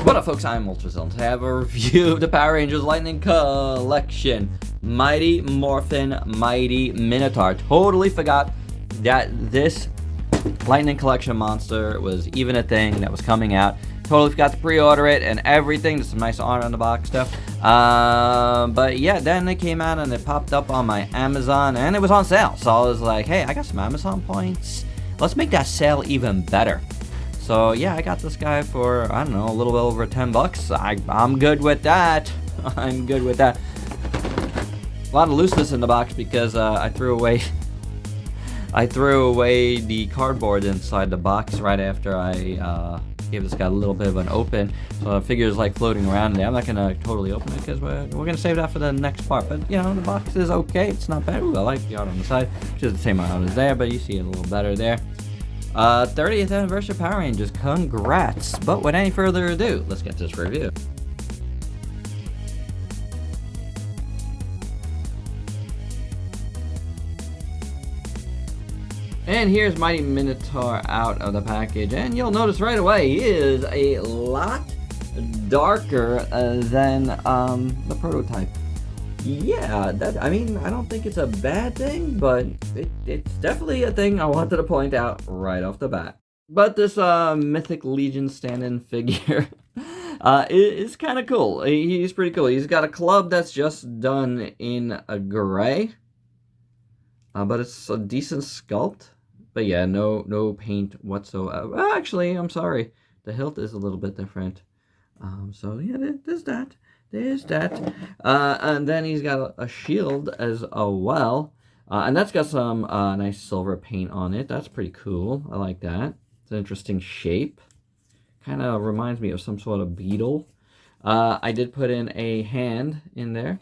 What up, folks? I'm ultrazillatoys. Today I have a review of the Power Rangers Lightning Collection. Mighty Morphin, Mighty Minotaur. Totally forgot that this Lightning Collection monster was even a thing that was coming out. Totally forgot to pre-order it and everything. There's some nice art on the box stuff. But yeah, then it came out and it popped up on my Amazon and it was on sale. So I was like, hey, I got some Amazon points. Let's make that sale even better. So yeah, I got this guy for, I don't know, a little bit over 10 bucks. I'm good with that. I'm good with that. A lot of looseness in the box because I threw away the cardboard inside the box right after I gave this guy a little bit of an open. So the figure is like floating around there. I'm not gonna totally open it because we're gonna save that for the next part. But you know, the box is okay. It's not bad. Ooh, I like the art on the side, which is the same art as there, but you see it a little better there. 30th anniversary Power Rangers, congrats! But without any further ado, let's get to this review. And here's Mighty Minotaur out of the package, and you'll notice right away he is a lot darker than the prototype. Yeah, I mean, I don't think it's a bad thing, but it's definitely a thing I wanted to point out right off the bat. But this Mythic Legion stand-in figure is kind of cool. He's pretty cool. He's got a club that's just done in a gray, but it's a decent sculpt. But yeah, no paint whatsoever. Well, actually, I'm sorry. The hilt is a little bit different. So yeah, there's that. There's that. And then he's got a shield as well. And that's got some nice silver paint on it. That's pretty cool. I like that. It's an interesting shape. Kind of reminds me of some sort of beetle. I did put in a hand in there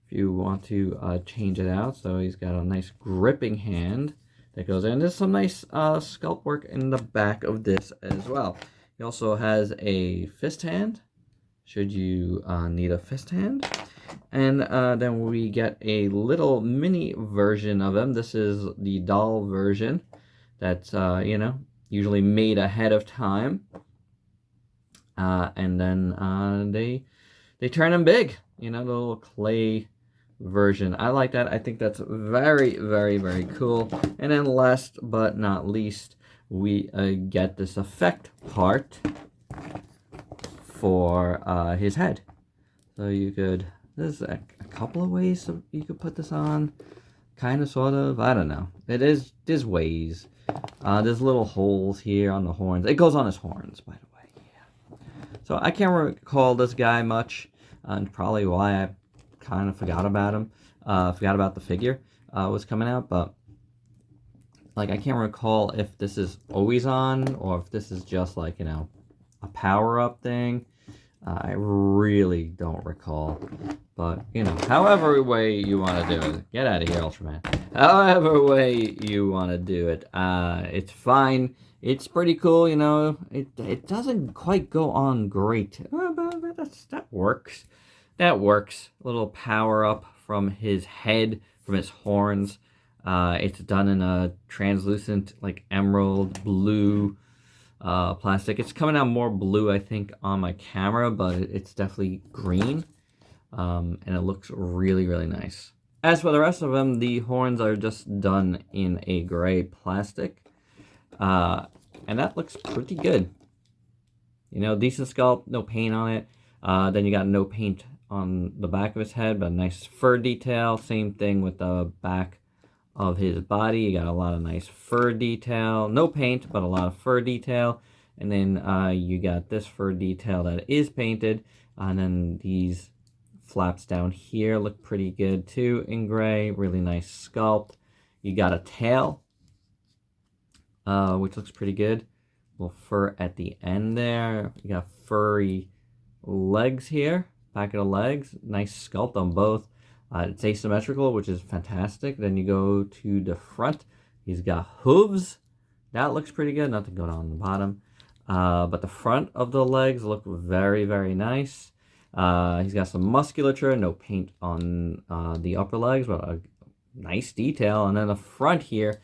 if you want to change it out. So he's got a nice gripping hand that goes in. There's some nice sculpt work in the back of this as well. He also has a fist hand, should you need a fist hand. And then we get a little mini version of him. This is the doll version that's, you know, usually made ahead of time. And then they turn him big, you know, the little clay version. I like that. I think that's very, very, very cool. And then last but not least, we get this effect part for his head. So you could, there's a couple of ways you could put this on. Kind of, sort of, I don't know. There's ways. There's little holes here on the horns. It goes on his horns, by the way. Yeah. So I can't recall this guy much, and probably why I kind of forgot about him. Forgot about the figure was coming out, but like I can't recall if this is always on or if this is just like, you know, a power-up thing. I really don't recall, but you know, however way you want to do it, get out of here, Ultraman. However way you want to do it, it's fine. It's pretty cool, you know. It doesn't quite go on great, but that works. That works. A little power-up from his head, from his horns. It's done in a translucent, like emerald blue plastic. It's coming out more blue, I think, on my camera, but it's definitely green. And it looks really, really nice. As for the rest of them, the horns are just done in a gray plastic. And that looks pretty good. You know, decent sculpt, no paint on it. Then you got no paint on the back of his head, but a nice fur detail. Same thing with the back of his body. You got a lot of nice fur detail. No paint, but a lot of fur detail. And then you got this fur detail that is painted. And then these flaps down here look pretty good too in gray. Really nice sculpt. You got a tail, which looks pretty good. A little fur at the end there. You got furry legs here. Back of the legs. Nice sculpt on both. It's asymmetrical, which is fantastic. Then you go to the front. He's got hooves. That looks pretty good. Nothing going on the bottom. But the front of the legs look very, very nice. He's got some musculature. No paint on the upper legs, but a nice detail. And then the front here,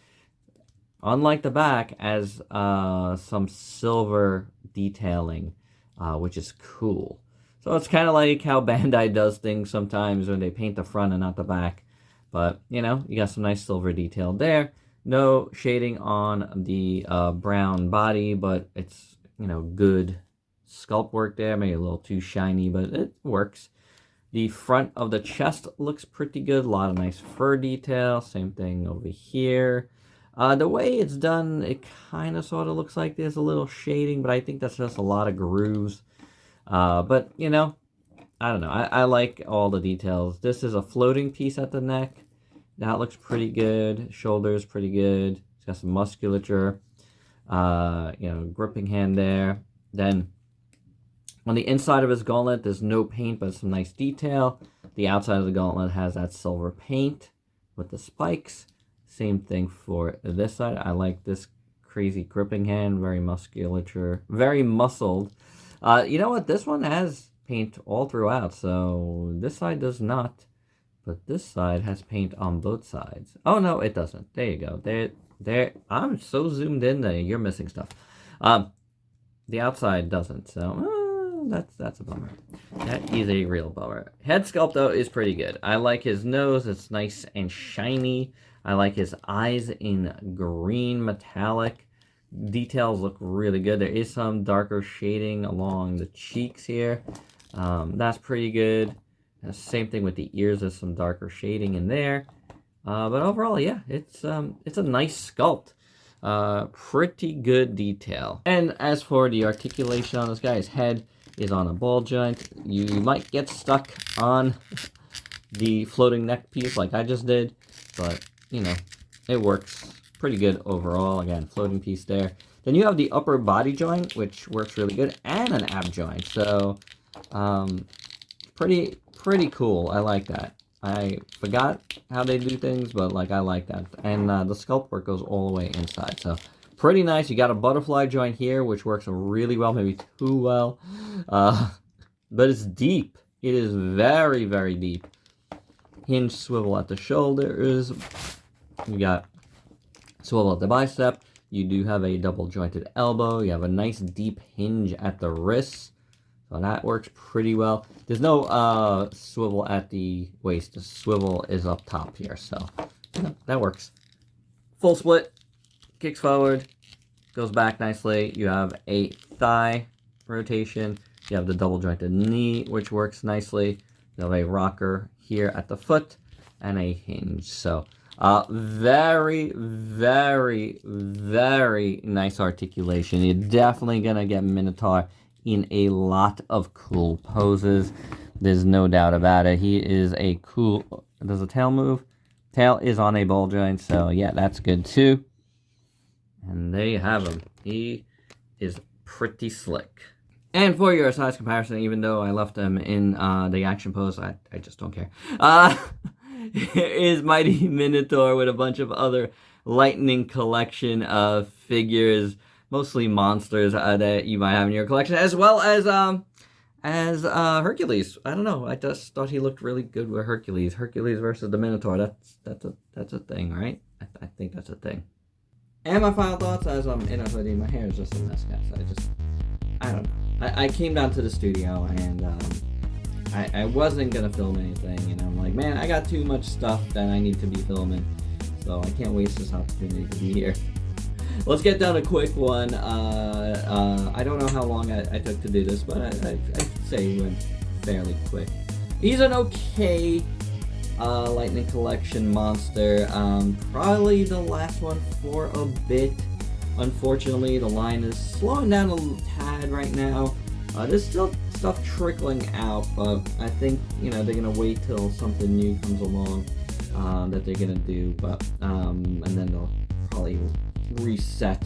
unlike the back, has some silver detailing which is cool. So it's kind of like how Bandai does things sometimes when they paint the front and not the back. But, you know, you got some nice silver detail there. No shading on the brown body, but it's, you know, good sculpt work there. Maybe a little too shiny, but it works. The front of the chest looks pretty good. A lot of nice fur detail. Same thing over here. The way it's done, it kind of sort of looks like there's a little shading, but I think that's just a lot of grooves. But, you know, I don't know. I like all the details. This is a floating piece at the neck. That looks pretty good. Shoulders pretty good. It's got some musculature. You know, gripping hand there. Then on the inside of his gauntlet, there's no paint, but some nice detail. The outside of the gauntlet has that silver paint with the spikes. Same thing for this side. I like this crazy gripping hand. Very musculature. Very muscled. You know what? This one has paint all throughout, so this side does not. But this side has paint on both sides. Oh, no, it doesn't. There you go. There. I'm so zoomed in there. You're missing stuff. The outside doesn't, so that's a bummer. That is a real bummer. Head sculpt, though, is pretty good. I like his nose. It's nice and shiny. I like his eyes in green metallic. Details look really good. There is some darker shading along the cheeks here. That's pretty good. Same thing with the ears. There's some darker shading in there. But overall, yeah, it's a nice sculpt. Pretty good detail. And as for the articulation on this guy, his head is on a ball joint. You might get stuck on the floating neck piece like I just did, but you know, it works pretty good overall. Again, floating piece there. Then you have the upper body joint, which works really good, and an ab joint. So pretty cool. I like that. I forgot how they do things, but like I like that. And the sculpt work goes all the way inside. So pretty nice. You got a butterfly joint here, which works really well, maybe too well. But it's deep. It is very, very deep. Hinge swivel at the shoulders. You got swivel at the bicep. You do have a double jointed elbow. You have a nice deep hinge at the wrists. So that works pretty well. There's no swivel at the waist. The swivel is up top here. So that works. Full split. Kicks forward. Goes back nicely. You have a thigh rotation. You have the double jointed knee, which works nicely. You have a rocker here at the foot and a hinge. So very, very, very nice articulation. You're definitely going to get Minotaur in a lot of cool poses. There's no doubt about it. He is a cool... Does the tail move? Tail is on a ball joint, so yeah, that's good too. And there you have him. He is pretty slick. And for your size comparison, even though I left him in the action pose, I just don't care. Is Mighty Minotaur with a bunch of other Lightning Collection of figures, mostly monsters that you might have in your collection, as well as Hercules. I don't know. I just thought he looked really good with Hercules. Hercules versus the Minotaur. That's a thing, right? I think that's a thing. And my final thoughts as I'm in a hoodie. My hair is just a mess, guys. I don't know. I came down to the studio and I wasn't gonna film anything, and I'm like, man, I got too much stuff that I need to be filming, so I can't waste this opportunity to be here. Let's get down a quick one. I don't know how long I took to do this, but I'd say it went fairly quick. He's an okay Lightning Collection monster. Probably the last one for a bit. Unfortunately, the line is slowing down a little tad right now. There's still stuff trickling out, but I think, you know, they're going to wait till something new comes along that they're going to do. But and then they'll probably reset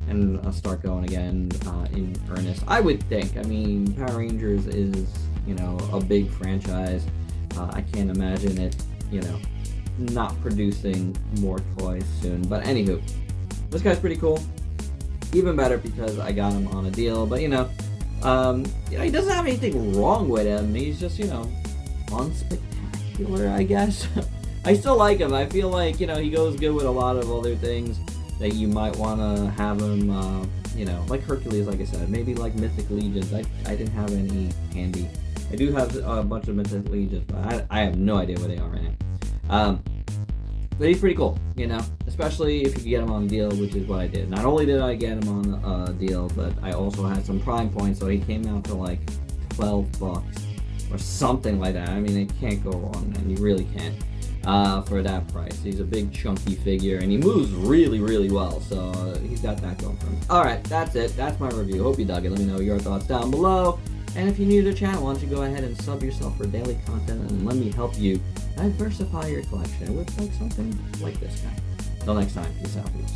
and start going again in earnest, I would think. I mean, Power Rangers is, you know, a big franchise. I can't imagine it, you know, not producing more toys soon. But anywho, this guy's pretty cool. Even better because I got him on a deal. But you know, he doesn't have anything wrong with him. He's just, you know, unspectacular, I guess. I still like him. I feel like, you know, he goes good with a lot of other things that you might want to have him you know, like Hercules, like I said, maybe like Mythic Legions. I didn't have any handy. I do have a bunch of Mythic Legions, but I have no idea where they are right now. But he's pretty cool, you know, especially if you can get him on deal, which is what I did. Not only did I get him on a deal, but I also had some Prime points, so he came out to like $12 or something like that. I mean, it can't go wrong, and you really can't for that price. He's a big chunky figure, and he moves really, really well, so he's got that going for him. Alright, that's it. That's my review. Hope you dug it. Let me know your thoughts down below. And if you're new to the channel, why don't you go ahead and sub yourself for daily content, and let me help you diversify your collection with like something like this guy. Until next time, peace out, peeps.